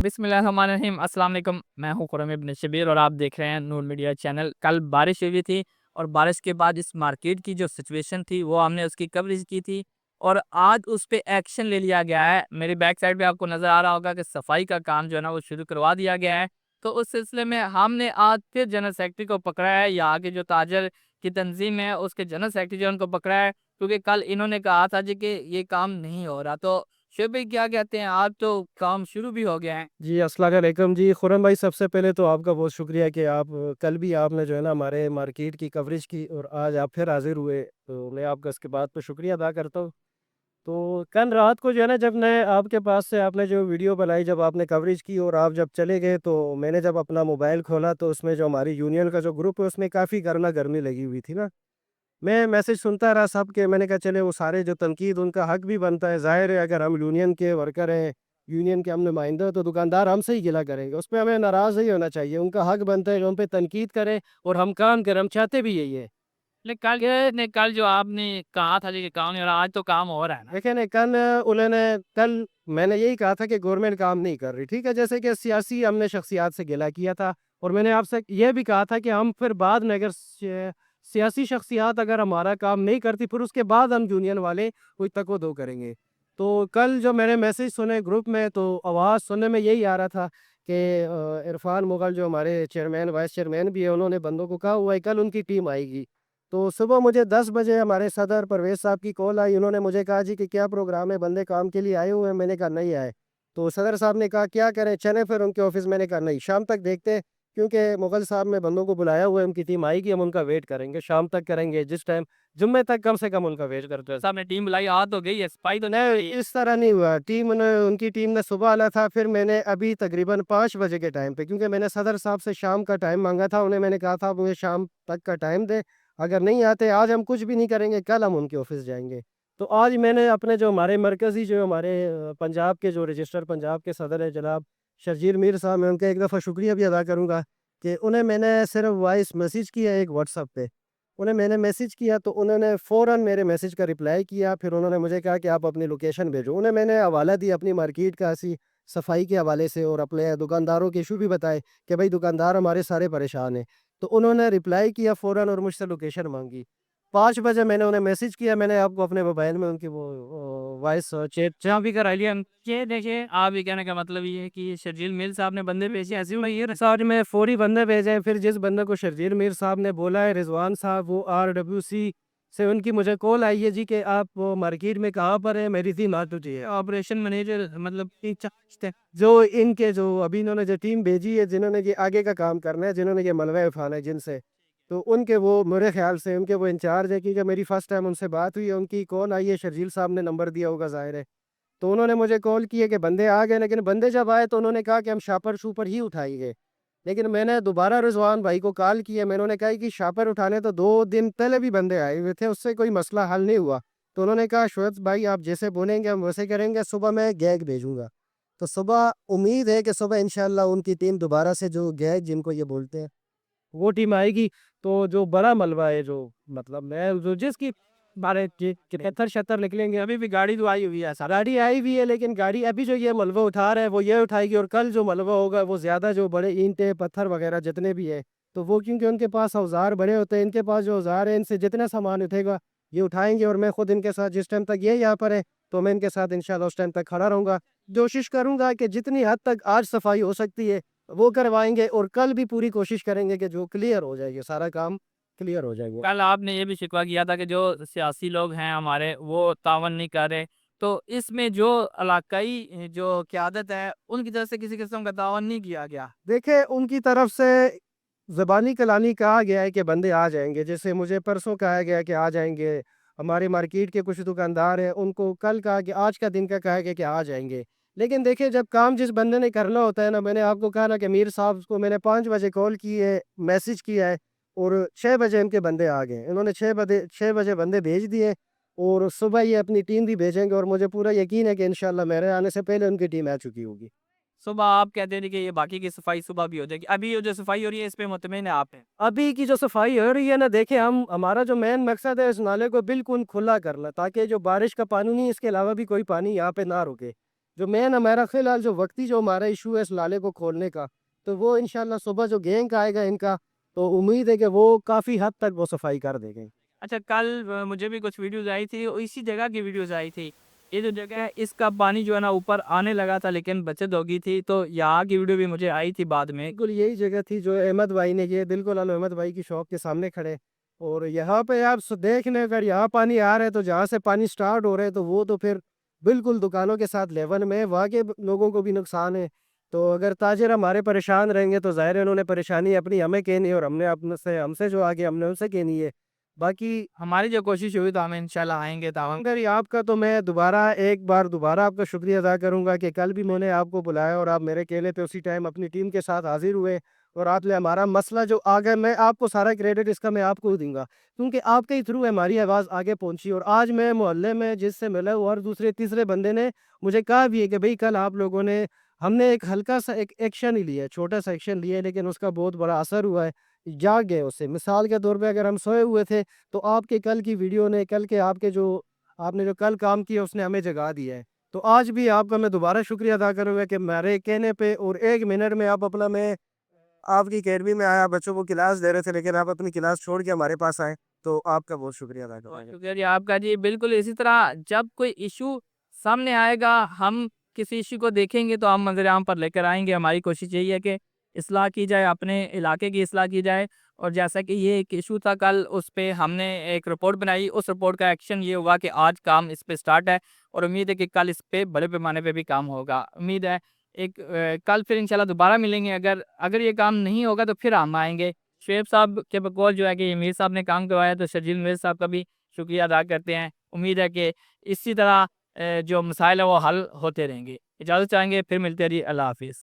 बिस्मिल्लाहिर्रहमानिर्रहीम। अस्सलाम वालेकुम। मैं हूँ खुरम इब्न शबीर और आप देख रहे हैं नूर मीडिया चैनल। कल बारिश हुई थी और बारिश के बाद इस मार्केट की जो सिचुएशन थी वो हमने उसकी कवरेज की थी और आज उस पे एक्शन ले लिया गया है। मेरी बैक साइड पे आपको नज़र आ रहा होगा कि सफाई का काम जो है ना वो शुरू करवा दिया गया है। तो उस सिलसिले में हमने आज फिर जनरल सेक्रेटरी को पकड़ा है, यहाँ के जो ताजर की तंजीम है उसके जनरल सेक्रेटरी जो है उनको पकड़ा है, क्योंकि कल इन्होंने कहा था जी कि ये काम नहीं हो रहा। तो शुभ भाई क्या कहते हैं, आज तो काम शुरू भी हो गया है। जी, अस्सलाम वालेकुम जी। खुरम भाई, सबसे पहले तो आपका बहुत शुक्रिया कि आप कल भी आपने जो है ना हमारे मार्केट की कवरेज की और आज आप फिर हाज़िर हुए, तो मैं आपका इसके बात पे शुक्रिया अदा करता हूँ। तो कल रात को जो है ना, जब मैं आपके पास से आपने जो वीडियो बनाई, जब आपने कवरेज की और आप जब चले गए, तो मैंने जब अपना मोबाइल खोला तो उसमें जो हमारी यूनियन का जो ग्रुप है उसमें काफ़ी गर्मा गर्मी लगी हुई थी ना। मैं मैसेज सुनता रहा सब के, मैंने कहा चले वो सारे जो तनकीद उनका हक भी बनता है, ज़ाहिर है अगर हम यूनियन के वर्कर हैं, यूनियन के हम नुमाइंदे हैं, तो दुकानदार हमसे ही गिला करेंगे, उस पे हमें नाराज़ नहीं होना चाहिए, उनका हक बनता है कि हम पे तनकीद करें और हम काम करें, हम चाहते भी यही है। कल जो आपने कहा था जी कि काम नहीं हो रहा, आज तो काम हो रहा है ना। देखें ना, कल मैंने यही कहा था कि गवर्नमेंट काम नहीं कर रही, ठीक है, जैसे कि सियासी हमने शख्सियात से गिला किया था और मैंने आपसे ये भी कहा था कि हम फिर बाद में अगर सियासी शख्सियात अगर हमारा काम नहीं करती, फिर उसके बाद हम यूनियन वाले कोई तको-दो करेंगे। तो कल जो मैंने मैसेज सुने ग्रुप में, तो आवाज़ सुनने में यही आ रहा था कि इरफान मुगल जो हमारे चेयरमैन वाइस चेयरमैन भी है, उन्होंने बंदों को कहा हुआ है कल उनकी टीम आएगी। तो सुबह मुझे 10 बजे हमारे सदर परवेज़ साहब की कॉल आई, उन्होंने मुझे कहा जी कि क्या प्रोग्राम है, बंदे काम के लिए आए हुए हैं? मैंने कहा नहीं आए। तो सदर साहब ने कहा क्या करें, चलें फिर उनके ऑफ़िस? मैंने कहा नहीं, शाम तक देखते हैं, क्योंकि मुगल साहब ने बंदों को बुलाया हुआ है, उनकी टीम आएगी, हम उनका वेट करेंगे, शाम तक करेंगे, जिस टाइम जुम्मे तक कम से कम उनका वेट करते हैं। साहब ने टीम बुलाई, आ तो गई है, सफाई तो नहीं हो नहीं, रही है। इस तरह नहीं हुआ। उनकी टीम ने सुबह आना था, फिर मैंने अभी तकरीबन 5 बजे के टाइम पे, क्योंकि मैंने सदर साहब से शाम का टाइम माँगा था, उन्हें मैंने कहा था, "आप मुझे शाम तक का टाइम दें, अगर नहीं आते आज हम कुछ भी नहीं करेंगे, कल हम उनके ऑफ़िस जाएँगे।" तो आज मैंने अपने जो हमारे मरकज़ी जो हमारे पंजाब के जो रजिस्टर पंजाब के सदर हैं जनाब शर्जील मीर साहब, मैं उनका एक दफ़ा शुक्रिया भी अदा करूँगा कि उन्हें मैंने सिर्फ़ वॉइस मैसेज किया एक व्हाट्सएप पे। उन्हें मैंने मैसेज किया तो उन्होंने फ़ौरन मेरे मैसेज का रिप्लाई किया, फिर उन्होंने मुझे कहा कि आप अपनी लोकेशन भेजो। उन्हें मैंने हवाला दिया अपनी मार्केट का सफाई के हवाले से और अपने दुकानदारों के इशू भी बताए कि भाई दुकानदार हमारे सारे परेशान हैं। तो उन्होंने रिप्लाई किया फ़ौरन और मुझसे लोकेशन माँगी। 5 बजे मैंने उन्हें मैसेज किया, मैंने आपको अपने मोबाइल में उनकी वो वॉइस चैट जहाँ भी करा लिया ये देखिए, आप ये कहने का मतलब ये है कि शर्जील मिल साहब ने बंदे भेजे, ऐसे हुआ ये साथ में फ़ौरी बंदे भेजे। फिर जिस बंदे को शर्जील मीर साहब ने बोला है रिज़वान साहब, वो आरडब्ल्यूसी से उनकी मुझे कॉल आई है जी कि आप वो मार्केट में कहाँ पर है, मेरी टीम आ चुकी है। ऑपरेशन मैनेजर मतलब इंचार्ज थे। जो अभी इन्होंने जो टीम भेजी है, जिन्होंने ये आगे का काम करना है, जिन्होंने ये मलबा उठाना है जिनसे, तो उनके वो मेरे ख़्याल से उनके वो इंचार्ज है, क्योंकि मेरी फ़र्स्ट टाइम उनसे बात हुई है। उनकी कॉल आई है, शर्जील साहब ने नंबर दिया होगा ज़ाहिर है। तो उन्होंने मुझे कॉल की है कि बंदे आ गए, लेकिन बंदे जब आए तो उन्होंने कहा कि हम शापर-शूपर ही उठाएँगे। लेकिन मैंने दोबारा रिज़वान भाई को कॉल किया, मैंने उन्हें कहा कि शापर उठाने तो 2 दिन पहले भी बंदे आए हुए थे, उससे कोई मसला हल नहीं हुआ। तो उन्होंने कहा शोएब भाई आप जैसे बोलेंगे हम वैसे करेंगे, सुबह मैं गैग भेजूँगा। तो सुबह उम्मीद है कि सुबह इंशाअल्लाह उनकी टीम दोबारा से जो गैग जिनको ये बोलते हैं, वो टीम आएगी। तो जो बड़ा मलबा है, जो मतलब मैं जो जिसकी बारे के पत्थर-शत्थर निकलेंगे, अभी भी गाड़ी तो आई हुई है साहब। गाड़ी आई हुई है, लेकिन गाड़ी अभी जो ये मलबा उठा रहा है वो ये उठाएगी और कल जो मलबा होगा वो ज़्यादा जो बड़े ईंटें, पत्थर वगैरह जितने भी है, तो वो क्योंकि उनके पास औज़ार बड़े होते हैं, इनके पास जो औज़ार है इनसे जितना सामान उठेगा ये उठाएँगे और मैं खुद इनके साथ जिस टाइम तक ये यहाँ पर है, तो मैं इनके साथ इंशाअल्लाह उस टाइम तक खड़ा रहूँगा। कोशिश करूँगा कि जितनी हद तक आज सफाई हो सकती है वो करवाएँगे और कल भी पूरी कोशिश करेंगे कि जो क्लियर हो जाए, ये सारा काम क्लियर हो जाएगा। कल आपने ये भी शिकवा किया था कि जो सियासी लोग हैं हमारे वो तावन नहीं कर रहे। तो इसमें जो इलाकाई जो क़यादत है उनकी तरफ से किसी किस्म का तावन नहीं किया गया। देखिए, उनकी तरफ से ज़बानी कलामी कहा गया है कि बंदे आ जाएँगे, जैसे मुझे परसों कहा गया कि आ जाएँगे। हमारे मार्केट के कुछ दुकानदार हैं, उनको कल कहा कि आज का दिन का कहा गया कि आ जाएँगे। लेकिन देखिए, जब काम जिस बंदे ने करना होता है ना, मैंने आपको कहा ना कि मीर साहब को मैंने 5 बजे कॉल की है, मैसेज किया है और 6 बजे इनके बंदे आ गए। इन्होंने 6 बजे बंदे भेज दिए और सुबह ये अपनी टीम भी भेजेंगे और मुझे पूरा यकीन है कि इंशाअल्लाह मेरे आने से पहले उनकी टीम आ चुकी होगी। सुबह आप कहते थे कि ये बाकी की सफाई सुबह भी हो जाएगी। अभी ये जो सफाई हो रही है इस पे मुतमिन है आप हैं? अभी की जो सफाई हो रही है ना, देखिए हम हमारा जो मेन मकसद है इस नाले को बिल्कुल खुला करना, ताकि जो बारिश का पानी नहीं, इसके अलावा भी कोई पानी यहाँ पे ना रुके। جو مین ہمارا فی الحال جو وقتی جو ہمارا ایشو ہے اس نالے کو کھولنے کا، تو وہ انشاءاللہ صبح جو گینگ آئے گا ان کا، تو امید ہے کہ وہ کافی حد تک وہ صفائی کر دے گے۔ اچھا کل مجھے بھی کچھ ویڈیوز آئی تھی اور اسی جگہ کی ویڈیوز آئی تھی، یہ جو جگہ ہے اس کا پانی جو ہے نا اوپر آنے لگا تھا لیکن بچت ہو گئی تھی، تو یہاں کی ویڈیو بھی مجھے آئی تھی بعد میں۔ بالکل یہی جگہ تھی جو احمد بھائی نے، یہ بالکل ہم احمد بھائی کی شاپ کے سامنے کھڑے، اور یہاں پہ آپ دیکھ لیں اگر یہاں پانی آ رہا ہے تو جہاں سے پانی سٹارٹ ہو رہا ہے تو وہ تو پھر بالکل دکانوں کے ساتھ لیول میں، وہاں کے لوگوں کو بھی نقصان ہے۔ تو اگر تاجر ہمارے پریشان رہیں گے تو ظاہر ہے انہوں نے پریشانی اپنی ہمیں کہنی ہے، اور ہم سے جو آگے ہم نے ان سے کہنی ہے۔ باقی ہماری جو کوشش ہوئی تو ہم انشاءاللہ آئیں گے تاہم۔ اگر آپ کا تو میں ایک بار دوبارہ آپ کا شکریہ ادا کروں گا کہ کل بھی میں نے آپ کو بلایا اور آپ میرے کہنے پہ اسی ٹائم اپنی ٹیم کے ساتھ حاضر ہوئے، اور آپ نے ہمارا مسئلہ جو آگے، میں آپ کو سارا کریڈٹ اس کا میں آپ کو ہی دوں گا، کیونکہ آپ کے ہی تھرو ہماری آواز آگے پہنچی، اور آج میں محلے میں جس سے ملا ہوں اور دوسرے تیسرے بندے نے مجھے کہا بھی ہے کہ بھئی کل آپ لوگوں نے، ہم نے ایک ہلکا سا ایک ایکشن ہی لیا ہے، چھوٹا سا ایکشن لیا ہے، لیکن اس کا بہت بڑا اثر ہوا ہے، جاگ گئے اس سے۔ مثال کے طور پہ اگر ہم سوئے ہوئے تھے تو آپ کے کل کی ویڈیو نے، کل کے آپ نے جو کل کام کیا اس نے ہمیں جگا دیا ہے۔ تو آج بھی آپ کا میں دوبارہ شکریہ ادا کروں گا کہ میرے کہنے پہ اور ایک منٹ میں آپ اپنا، میں آپ کی اکیڈمی میں آیا، بچوں کو کلاس دے رہے تھے لیکن آپ اپنی کلاس چھوڑ کے ہمارے پاس آئے، تو آپ کا بہت شکریہ ادا کروں بہت گا۔ شکریہ جی آپ کا جی، بالکل اسی طرح جب کوئی ایشو سامنے آئے گا، ہم کسی ایشو کو دیکھیں گے تو ہم منظر عام پر لے کر آئیں گے۔ ہماری کوشش یہی ہے کہ اصلاح کی جائے، اپنے علاقے کی اصلاح کی جائے، اور جیسا کہ یہ ایک ایشو تھا کل، اس پہ ہم نے ایک رپورٹ بنائی، اس رپورٹ کا ایکشن یہ ہوا کہ آج کام اس پہ سٹارٹ ہے، اور امید ہے کہ کل اس پہ بڑے پیمانے پہ بھی کام ہوگا۔ امید ہے کل پھر انشاءاللہ دوبارہ ملیں گے، اگر یہ کام نہیں ہوگا تو پھر ہم آئیں گے۔ شعیب صاحب کے بقول جو ہے کہ میر صاحب نے کام کروایا، تو شرجیل میر صاحب کا بھی شکریہ ادا کرتے ہیں۔ امید ہے کہ اسی طرح جو مسائل ہیں وہ حل ہوتے رہیں گے۔ اجازت چاہیں گے، پھر ملتے ہیں جی، اللہ حافظ۔